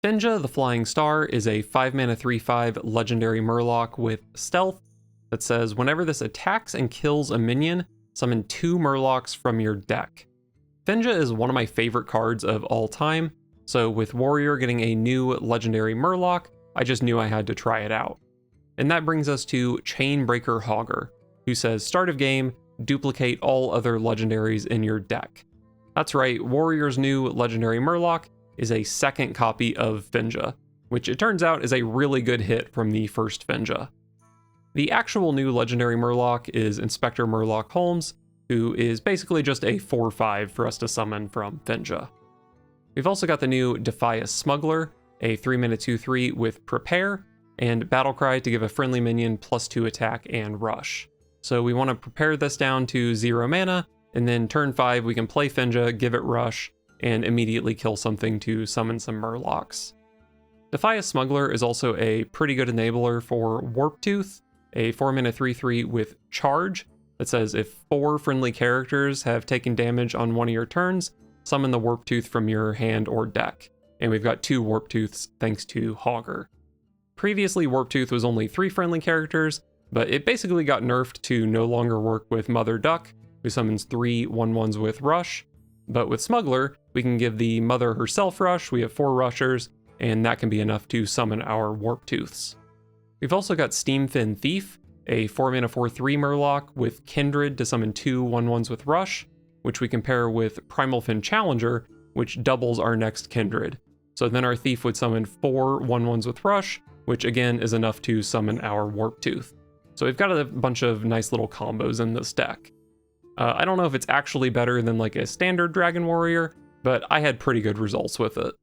Finja, the Flying Star, is a 5-mana 3/5 legendary Murloc with Stealth that says whenever this attacks and kills a minion, summon 2 Murlocs from your deck. Finja is one of my favorite cards of all time, so with Warrior getting a new legendary Murloc, I just knew I had to try it out. And that brings us to Chainbreaker Hogger, who says start of game, duplicate all other legendaries in your deck. That's right, Warrior's new legendary Murloc is a second copy of Finja, which it turns out is a really good hit from the first Finja. The actual new legendary Murloc is Inspector Murloc Holmes, who is basically just a 4/5 for us to summon from Finja. We've also got the new Defias Smuggler, a 3-mana 2/3 with Prepare, and Battlecry to give a friendly minion +2 attack and rush. So we want to prepare this down to 0 mana, and then turn 5 we can play Finja, give it rush, and immediately kill something to summon some Murlocs. Defias Smuggler is also a pretty good enabler for Warptooth, a 4-mana 3/3 with Charge that says if 4 friendly characters have taken damage on one of your turns, summon the Warptooth from your hand or deck. And we've got 2 Warptooths thanks to Hogger. Previously, Warptooth was only 3 friendly characters, but it basically got nerfed to no longer work with Mother Duck, who summons 3 1/1s with Rush. But with Smuggler, we can give the Mother herself Rush, we have 4 Rushers, and that can be enough to summon our Warptooths. We've also got Steamfin Thief, a 4-mana 4/3 Murloc with Kindred to summon 2 1/1s with Rush, which we can pair with Primal Fin Challenger, which doubles our next Kindred. So then our Thief would summon 4 1/1s with Rush, which again is enough to summon our Warptooth. So we've got a bunch of nice little combos in this deck. I don't know if it's actually better than like a standard Dragon Warrior, but I had pretty good results with it.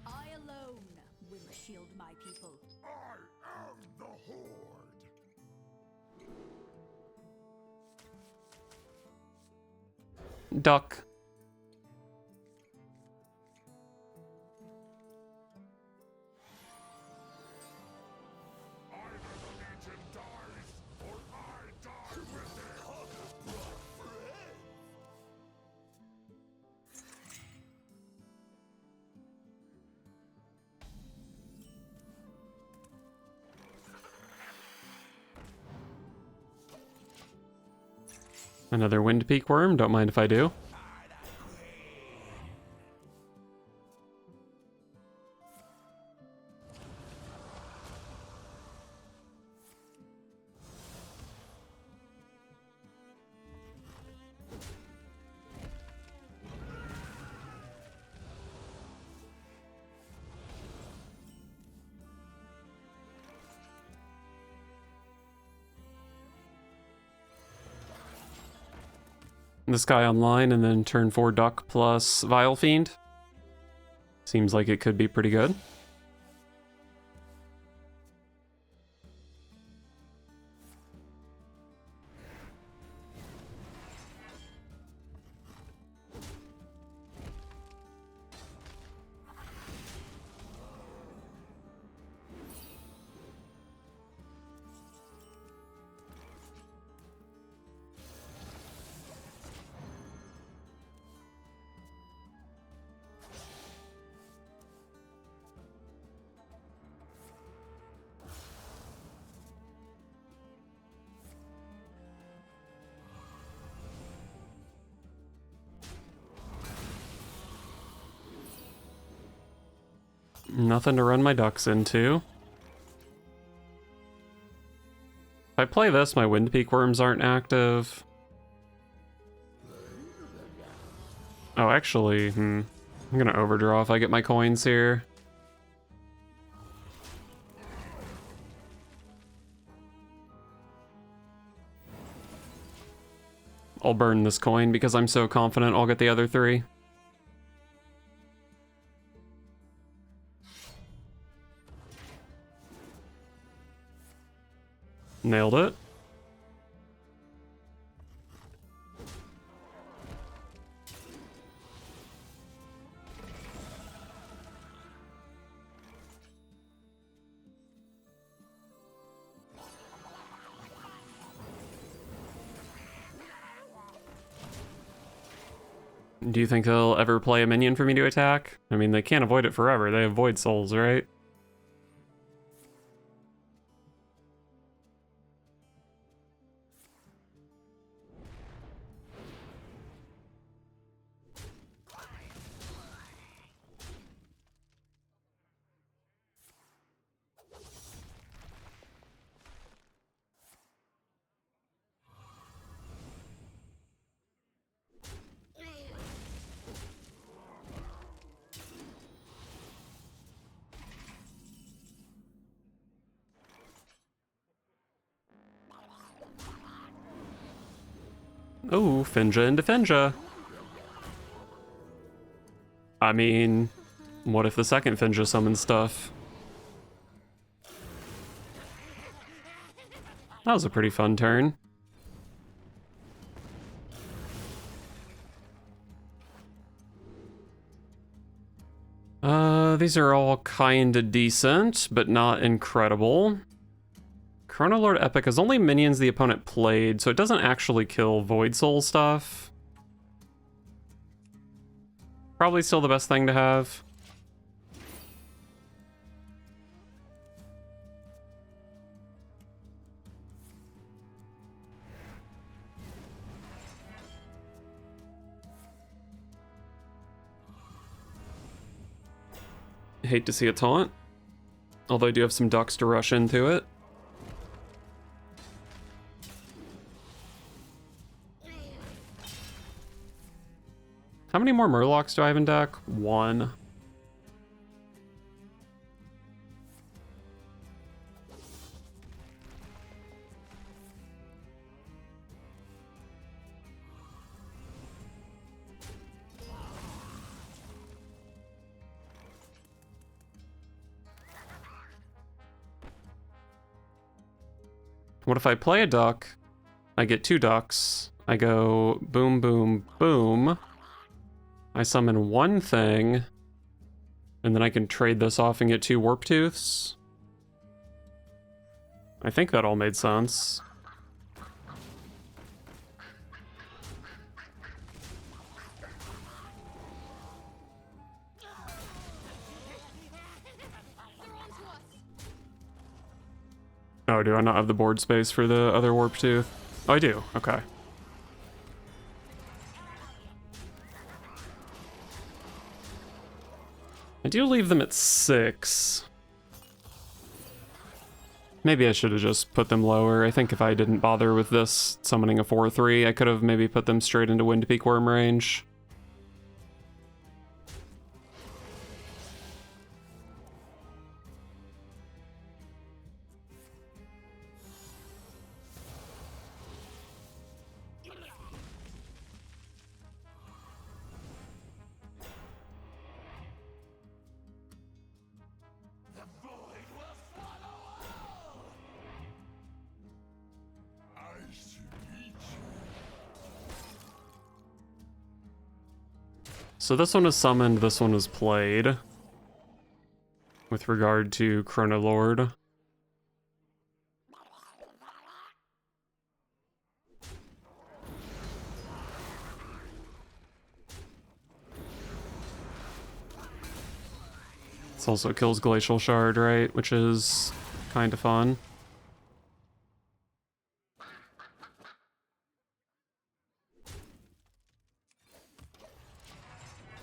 I alone will shield my people. I am the Horde. Duck. Either the Legion dies, or I die with it. Another Wind Peak Worm, don't mind if I do. This guy online and then turn 4 Duck plus Vile Fiend. Seems like it could be pretty good. Nothing to run my ducks into. If I play this, my Wind Peak Worms aren't active. Oh, actually, I'm gonna overdraw if I get my coins here. I'll burn this coin because I'm so confident I'll get the other 3. Nailed it. Do you think they'll ever play a minion for me to attack? I mean, they can't avoid it forever. They have Void Souls, right? Oh, Finja into Finja. I mean, what if the second Finja summons stuff? That was a pretty fun turn. These are all kinda decent, but not incredible. Chrono Lord Epic is only minions the opponent played, so it doesn't actually kill Void Soul stuff. Probably still the best thing to have. Hate to see a taunt, although I do have some ducks to rush into it. How many more Murlocs do I have in deck? One. What if I play a duck? I get 2 ducks. I go boom, boom, boom. I summon 1 thing. And then I can trade this off and get 2 Warp Tooths. I think that all made sense. Oh, do I not have the board space for the other Warp Tooth? Oh, I do. Okay. I do leave them at 6. Maybe I should have just put them lower. I think if I didn't bother with this summoning a 4/3, I could have maybe put them straight into Windpeak Worm range. So this one is summoned, this one is played. With regard to Chrono Lord. This also kills Glacial Shard, right? Which is kind of fun.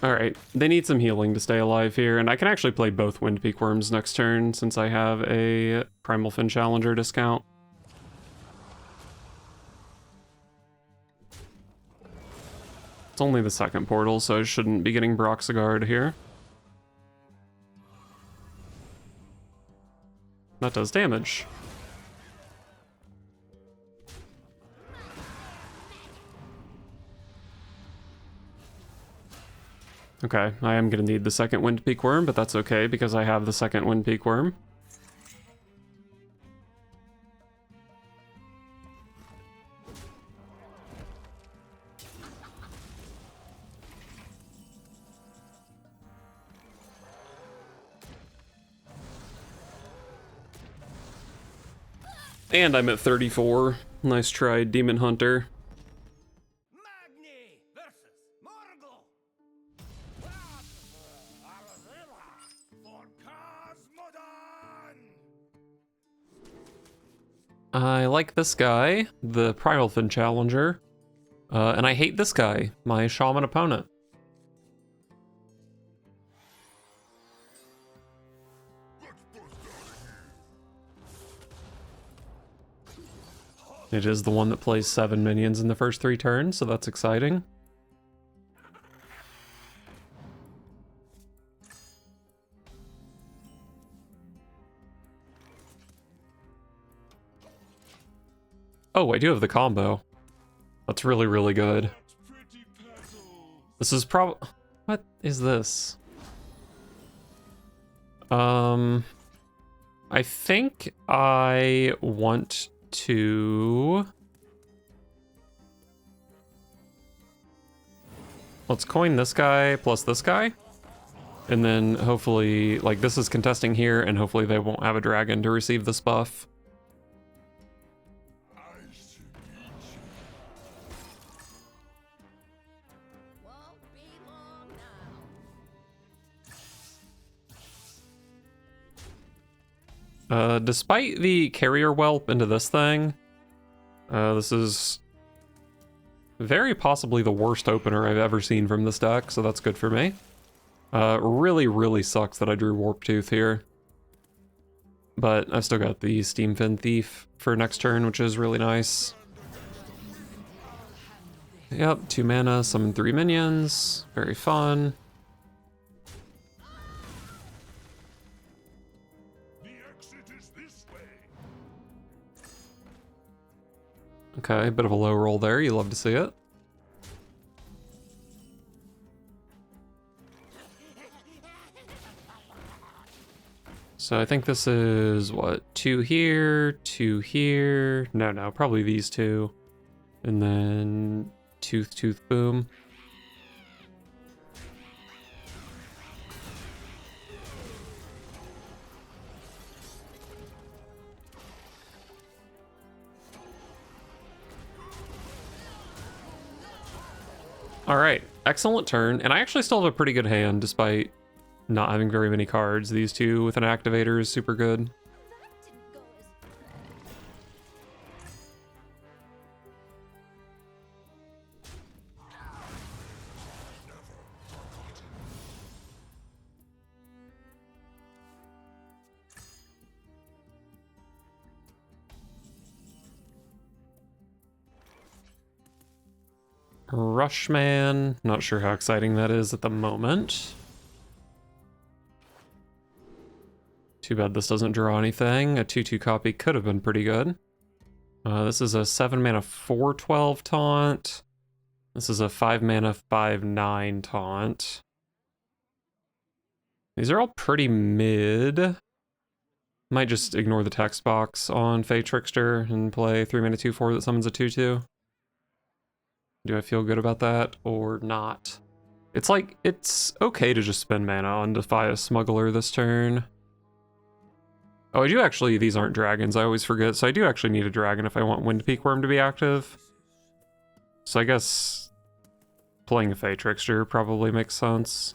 Alright, they need some healing to stay alive here, and I can actually play both Windpeak Worms next turn since I have a Primal Fin Challenger discount. It's only the second portal, so I shouldn't be getting Broxigard here. That does damage. Okay, I am gonna need the second Windpeak Worm, but that's okay because I have the second Windpeak Worm. And I'm at 34. Nice try, Demon Hunter. Magni versus Morgul. I like this guy, the Primal Fin Challenger. And I hate this guy, my Shaman opponent. It is the one that plays 7 minions in the first 3 turns, so that's exciting. Oh, I do have the combo. That's really, really good. This is probably... What is this? I think I want to... Let's coin this guy plus this guy. And then hopefully, like, this is contesting here, and hopefully they won't have a dragon to receive this buff. Despite the carrier whelp into this thing, this is very possibly the worst opener I've ever seen from this deck, so that's good for me. Really, really sucks that I drew Warp Tooth here. But I've still got the Steamfin Thief for next turn, which is really nice. Yep, 2 mana, summon 3 minions. Very fun. Okay, a bit of a low roll there. You love to see it. So I think this is, what, 2 here, 2 here. No, probably these 2. And then Tooth, Boom. All right, excellent turn. And I actually still have a pretty good hand despite not having very many cards. These 2 with an activator is super good. Rushman, not sure how exciting that is at the moment. Too bad this doesn't draw anything. A 2/2 copy could have been pretty good. This is a 7 mana 4/12 taunt. This is a 5 mana 5/9 taunt. These are all pretty mid. Might just ignore the text box on Fey Trickster and play 3 mana 2/4 that summons a 2/2. Do I feel good about that or not? It's like, it's okay to just spend mana on Defy a Smuggler this turn. Oh, I do actually, these aren't dragons, I always forget. So I do actually need a dragon if I want Windpeak Worm to be active. So I guess playing a Fey Trickster probably makes sense.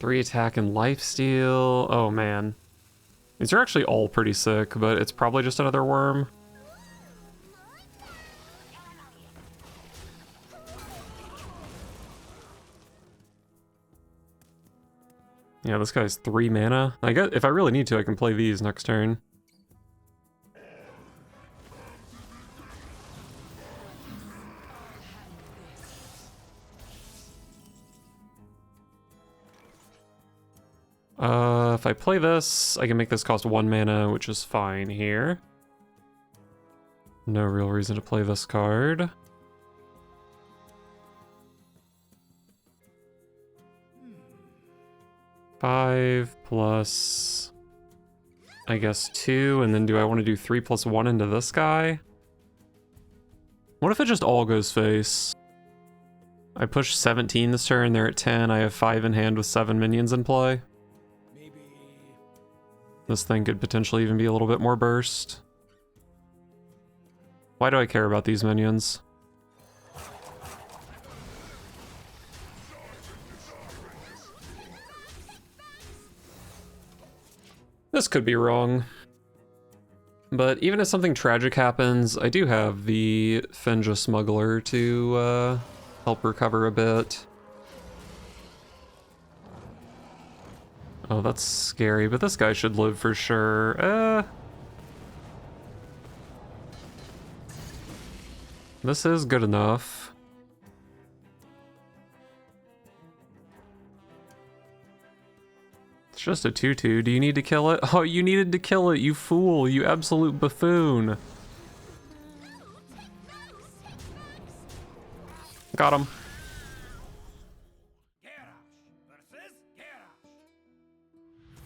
Three attack and lifesteal. Oh man. These are actually all pretty sick, but it's probably just another worm. Yeah, this guy's 3 mana. I guess if I really need to, I can play these next turn. If I play this, I can make this cost 1 mana, which is fine here. No real reason to play this card. Five plus, I guess 2, and then do I want to do 3+1 into this guy? What if it just all goes face? I push 17 this turn, they're at 10, I have 5 in hand with 7 minions in play. This thing could potentially even be a little bit more burst. Why do I care about these minions? This could be wrong. But even if something tragic happens, I do have the Finja Smuggler to help recover a bit. Oh, that's scary, but this guy should live for sure. This is good enough. It's just a 2/2. Do you need to kill it? Oh, you needed to kill it, you fool, you absolute buffoon. Got him.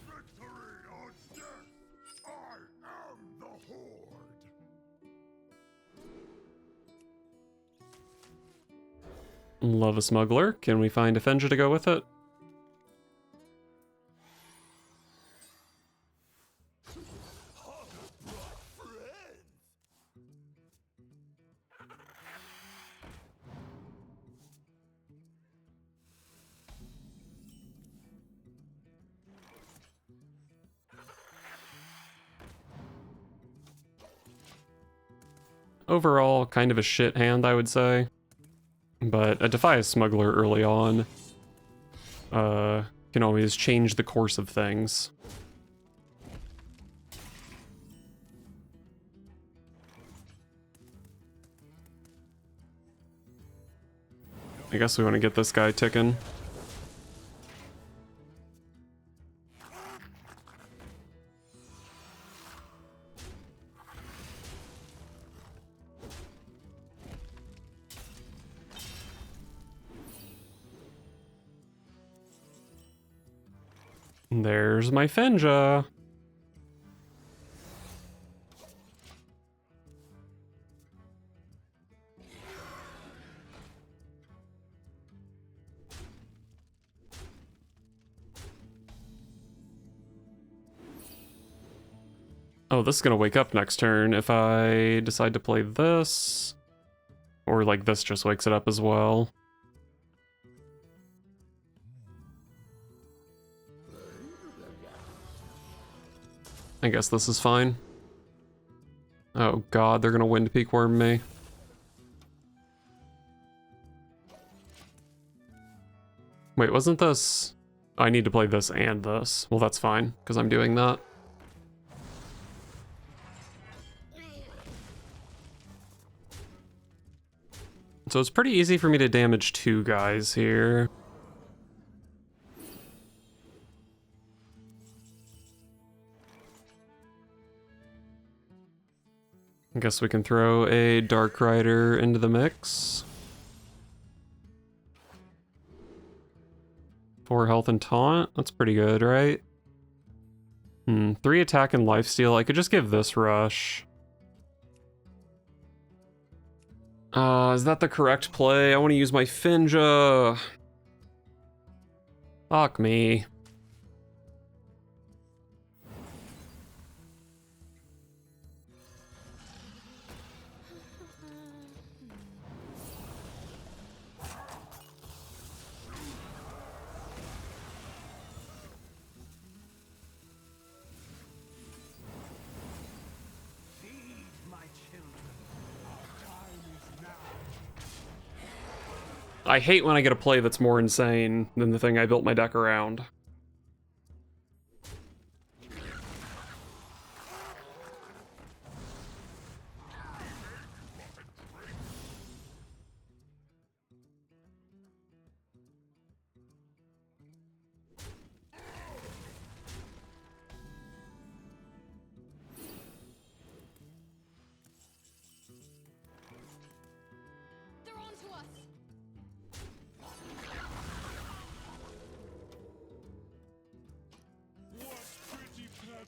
Victory or death! I am the Horde! Love a smuggler. Can we find a Finja to go with it? Overall, kind of a shit hand, I would say. But a Defy a Smuggler early on can always change the course of things. I guess we want to get this guy ticking. There's my Finja. Oh, this is gonna wake up next turn if I decide to play this. Or like this just wakes it up as well. I guess this is fine. Oh god, they're gonna Wind Peak Worm me. Wait, wasn't this... I need to play this and this. Well, that's fine, because I'm doing that. So it's pretty easy for me to damage two guys here. I guess we can throw a Dark Rider into the mix. 4 health and taunt. That's pretty good, right? 3 attack and lifesteal. I could just give this rush. Is that the correct play? I want to use my Finja. Fuck me. I hate when I get a play that's more insane than the thing I built my deck around.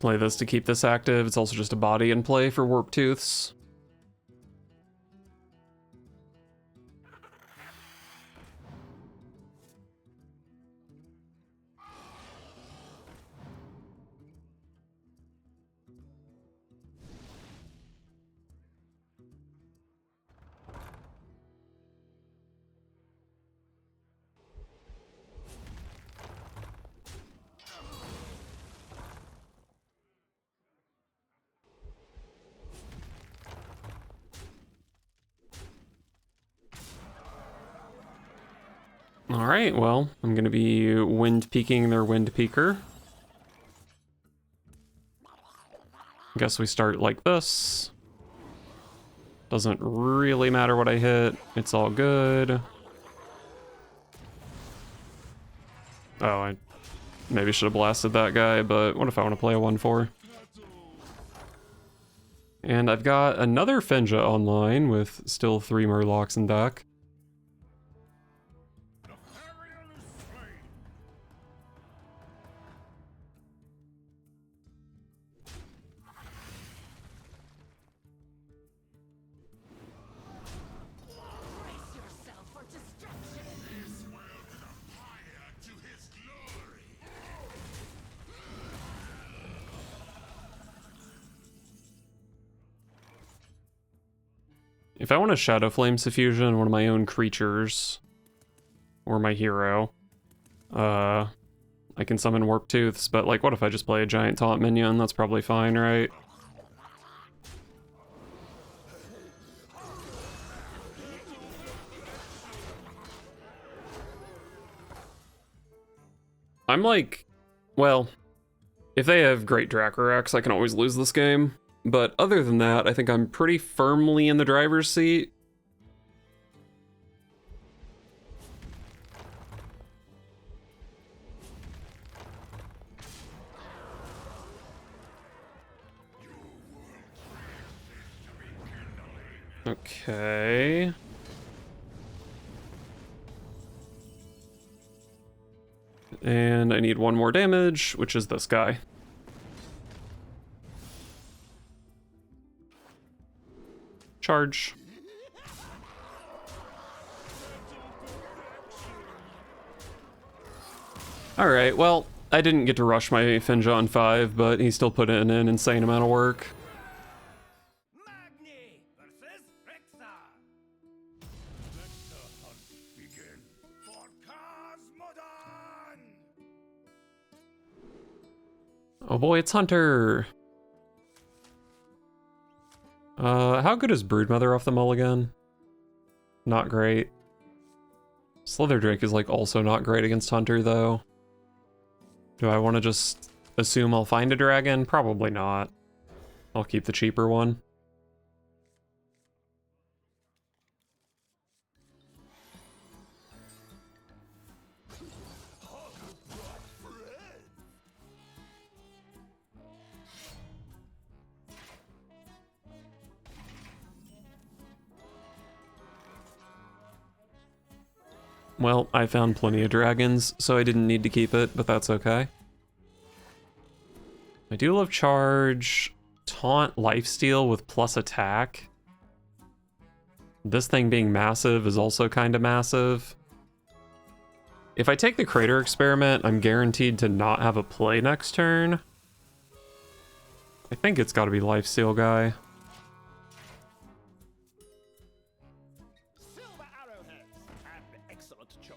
Play this to keep this active. It's also just a body in play for Warp Tooths. Alright, well, I'm gonna be wind peeking their wind peaker. Guess we start like this. Doesn't really matter what I hit. It's all good. Oh, I maybe should have blasted that guy, but what if I want to play a 1/4? And I've got another Finja online with still 3 Murlocs in deck. If I want a Shadow Flame Suffusion, one of my own creatures, or my hero, I can summon Warp Tooths, but like, what if I just play a giant taunt minion? That's probably fine, right? I'm like, well, if they have great Dracorax, I can always lose this game. But other than that, I think I'm pretty firmly in the driver's seat. Okay. And I need one more damage, which is this guy. Charge. Alright, well, I didn't get to rush my Finja on 5, but he still put in an insane amount of work. Magni versus Rexa. Let the hunt begin for Cosmodon. Oh boy, it's Hunter! How good is Broodmother off the mulligan? Not great. Slither Drake is like also not great against Hunter though. Do I want to just assume I'll find a dragon? Probably not. I'll keep the cheaper one. Well, I found plenty of dragons, so I didn't need to keep it, but that's okay. I do love charge, taunt, lifesteal with plus attack. This thing being massive is also kind of massive. If I take the Crater Experiment, I'm guaranteed to not have a play next turn. I think it's got to be lifesteal guy. Silver arrowheads, an excellent choice.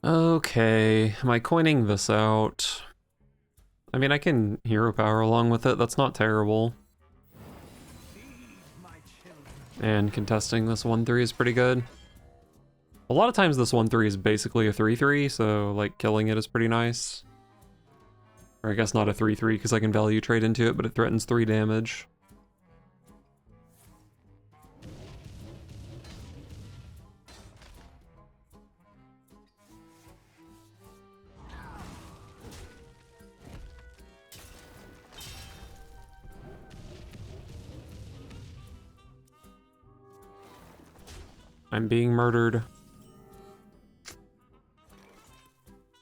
Okay, am I coining this out? I mean, I can hero power along with it, that's not terrible. And contesting this 1/3 is pretty good. A lot of times this 1/3 is basically a 3/3, so like killing it is pretty nice. Or I guess not a 3/3 because I can value trade into it, but it threatens 3 damage. I'm being murdered.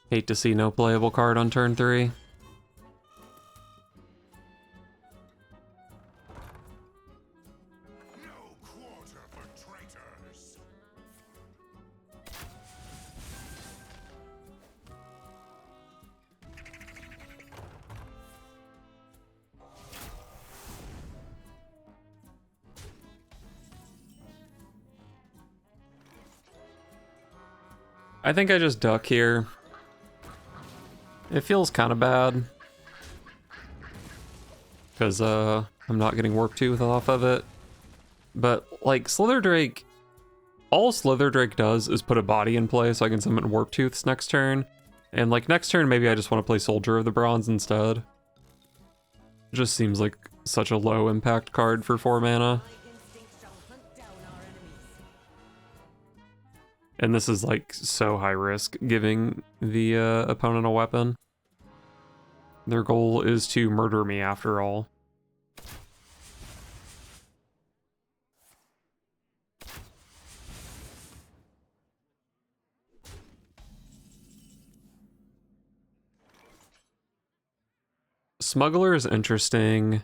Hate to see no playable card on turn 3. No quarter for traitors. I think I just duck here. It feels kind of bad. Because I'm not getting Warp Tooth off of it. But like Slither Drake, all Slither Drake does is put a body in play so I can summon Warp Tooths next turn. And like next turn, maybe I just want to play Soldier of the Bronze instead. It just seems like such a low impact card for 4 mana. And this is like so high risk, giving the opponent a weapon. Their goal is to murder me after all. Smuggler is interesting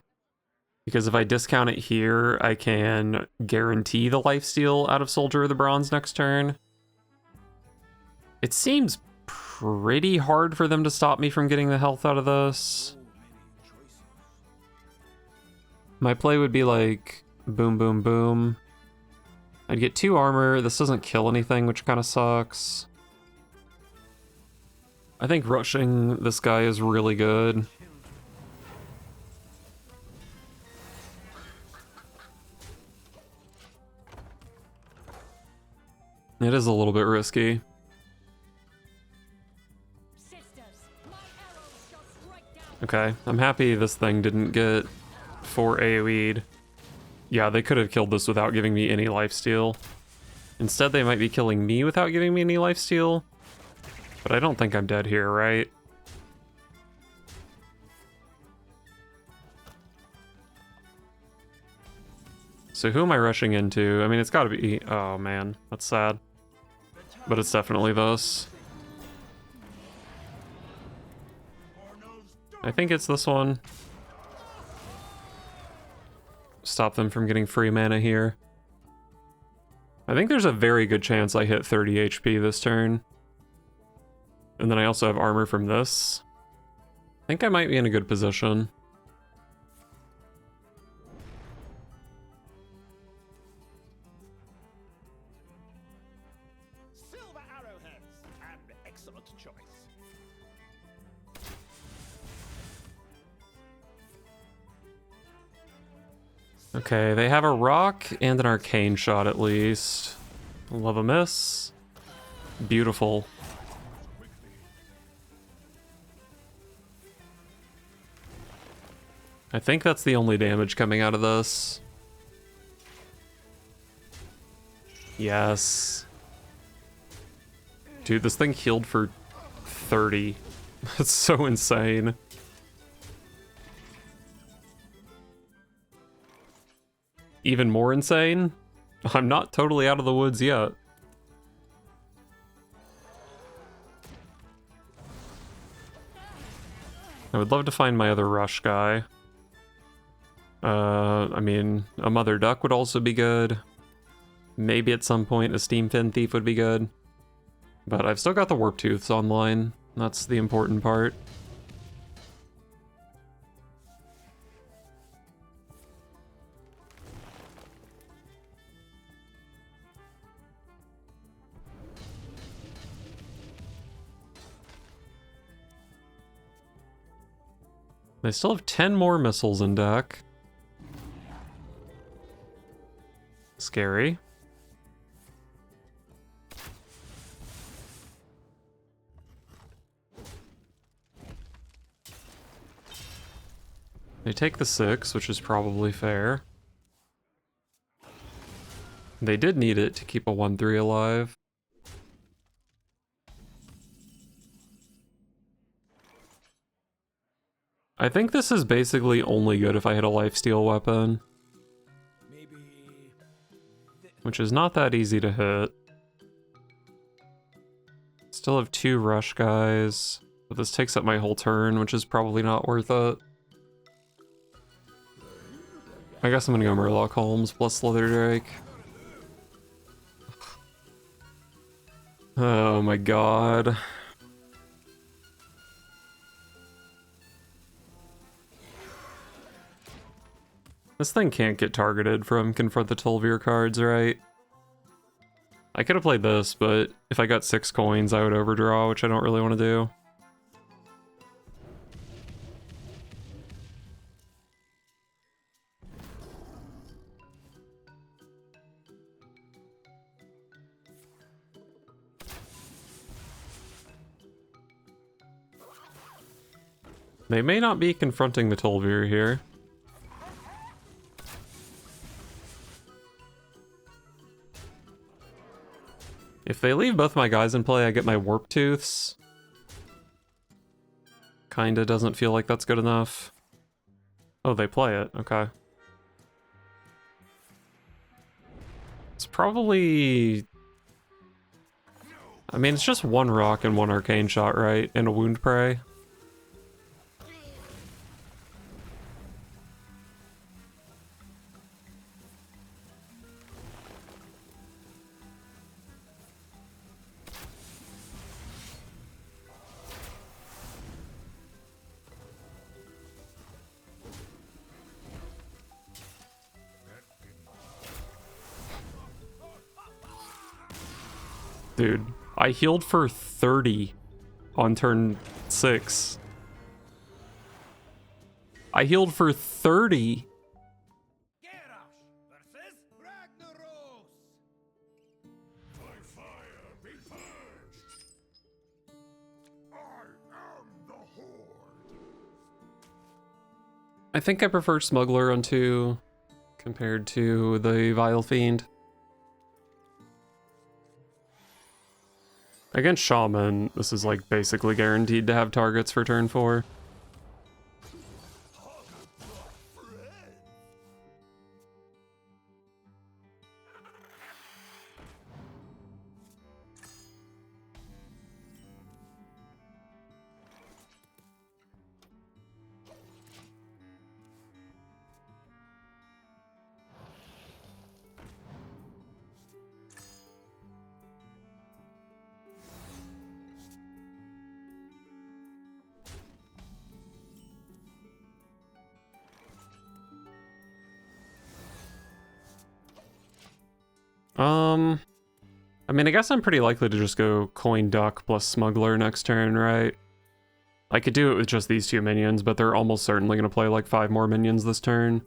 because if I discount it here, I can guarantee the lifesteal out of Soldier of the Bronze next turn. It seems pretty hard for them to stop me from getting the health out of this. My play would be like boom, boom, boom. I'd get 2 armor. This doesn't kill anything, which kind of sucks. I think rushing this guy is really good. It is a little bit risky. Okay, I'm happy this thing didn't get 4 AoE'd. Yeah, they could have killed this without giving me any lifesteal. Instead, they might be killing me without giving me any lifesteal. But I don't think I'm dead here, right? So who am I rushing into? I mean, it's gotta be... Oh man, that's sad. But it's definitely this. I think it's this one. Stop them from getting free mana here. I think there's a very good chance I hit 30 HP this turn. And then I also have armor from this. I think I might be in a good position. Silver arrowheads, an excellent choice. Okay, they have a rock and an arcane shot at least. Love a miss. Beautiful. I think that's the only damage coming out of this. Yes. Dude, this thing healed for 30. That's so insane. Even more insane, I'm not totally out of the woods yet. I would love to find my other rush guy. I mean, a mother duck would also be good. Maybe at some point a steam fin thief would be good. But I've still got the warp tooths online. That's the important part. They still have 10 more missiles in deck. Scary. They take the 6, which is probably fair. They did need it to keep a 1/3 alive. I think this is basically only good if I hit a lifesteal weapon. Which is not that easy to hit. Still have 2 rush guys, but this takes up my whole turn, which is probably not worth it. I guess I'm gonna go Murloc Holmes plus Slither Drake. Oh my god. This thing can't get targeted from Confront the Tol'vir cards, right? I could have played this, but if I got 6 coins, I would overdraw, which I don't really want to do. They may not be confronting the Tolvir here. If they leave both my guys in play, I get my Warp Tooths. Kinda doesn't feel like that's good enough. Oh, they play it. Okay. It's probably... I mean, it's just 1 rock and 1 arcane shot, right? And a wound prey. Dude, I healed for 30 on turn 6. I healed for 30. By fire be purged. I am the Horde. I think I prefer Smuggler on 2 compared to the Vile Fiend. Against Shaman, this is like basically guaranteed to have targets for turn 4. I mean, I guess I'm pretty likely to just go Coin Duck plus Smuggler next turn, right? I could do it with just these 2 minions, but they're almost certainly going to play like 5 more minions this turn.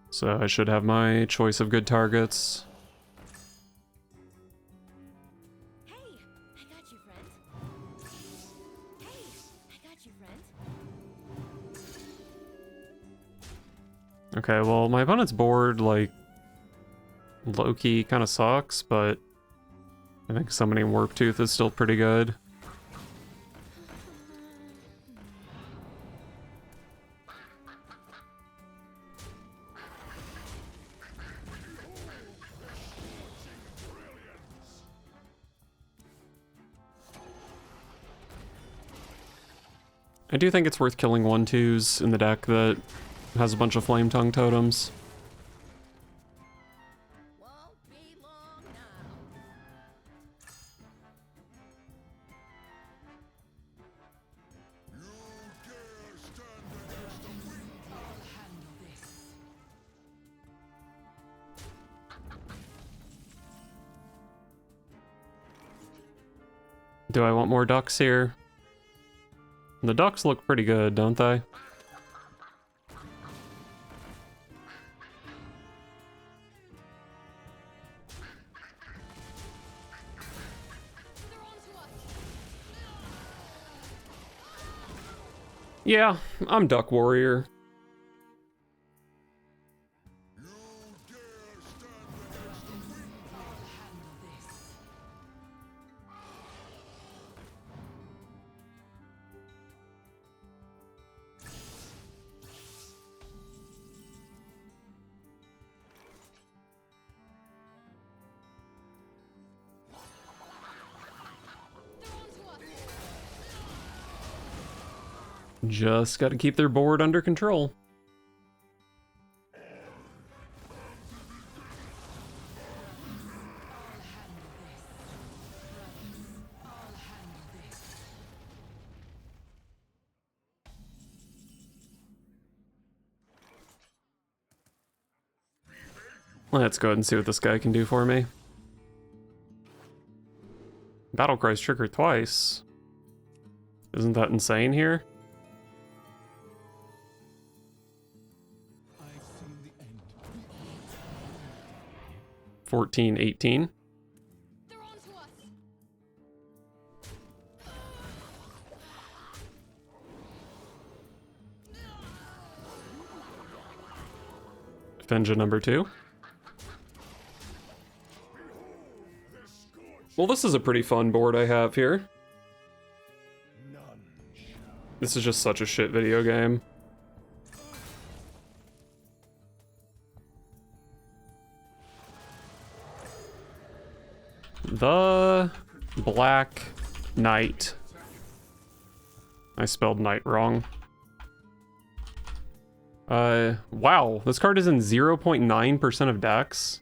So I should have my choice of good targets. Hey, I got you, friend. Hey, I got you, friend. Okay, well, my opponent's board, like, low-key kind of sucks, but I think summoning Warp Tooth is still pretty good. I do think it's worth killing 1/2s in the deck that has a bunch of Flame Tongue totems. Won't be long now. You dare stand against the weak. I'll handle this. Do I want more ducks here? The ducks look pretty good, don't they? Yeah, I'm Duck Warrior. You dare stand against the weak. I'll handle this. Just gotta keep their board under control. Let's go ahead and see what this guy can do for me. Battle cries trigger twice. Isn't that insane here? I've seen the end. 14, 18. They're on to us. Finja number 2. Well, this is a pretty fun board I have here. None shall. This is just such a shit video game. The Black Knight. I spelled knight wrong. Wow, this card is in 0.9% of decks.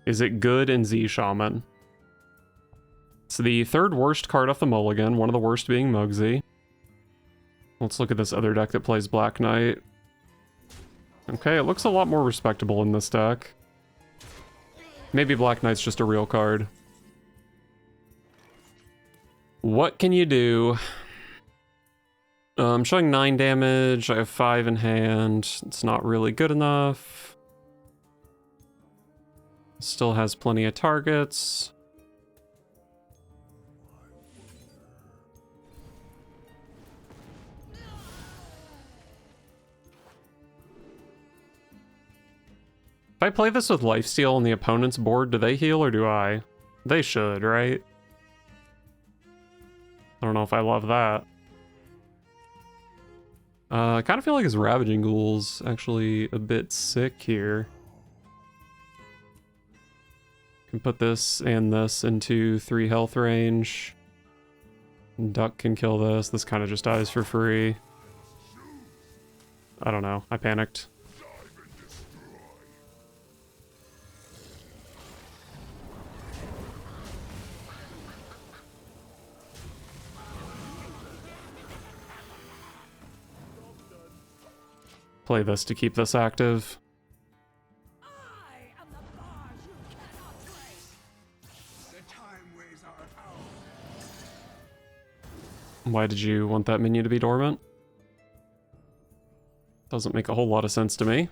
Is it good in Z Shaman? It's the third worst card off the mulligan, one of the worst being Mugsy. Let's look at this other deck that plays Black Knight. Okay, it looks a lot more respectable in this deck. Maybe Black Knight's just a real card. What can you do? I'm showing 9 damage, I have 5 in hand. It's not really good enough. Still has plenty of targets. If I play this with lifesteal on the opponent's board, do they heal or do I? They should, right? I don't know if I love that. I kind of feel like his Ravaging Ghoul's actually a bit sick here. Can put this and this into 3 health range. Duck can kill this. This kind of just dies for free. I don't know. I panicked. Play this to keep this active. I am the bard you cannot break. The time weighs our power. Why did you want that minion to be dormant? Doesn't make a whole lot of sense to me.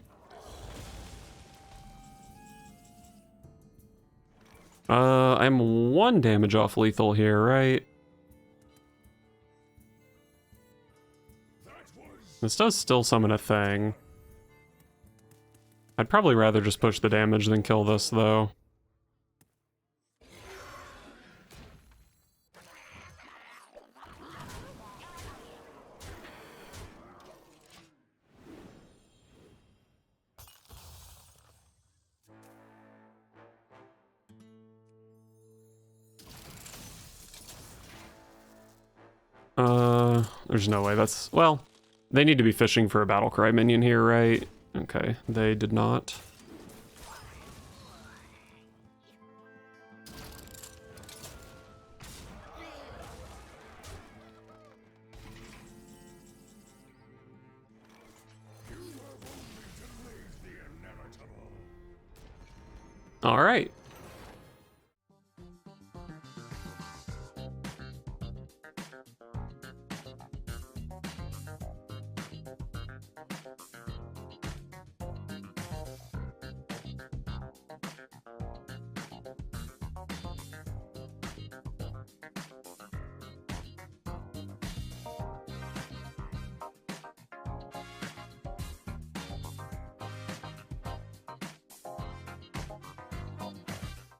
I'm 1 damage off lethal here, right? This does still summon a thing. I'd probably rather just push the damage than kill this, though. There's no way that's... Well, they need to be fishing for a Battlecry minion here, right? Okay, they did not. All right.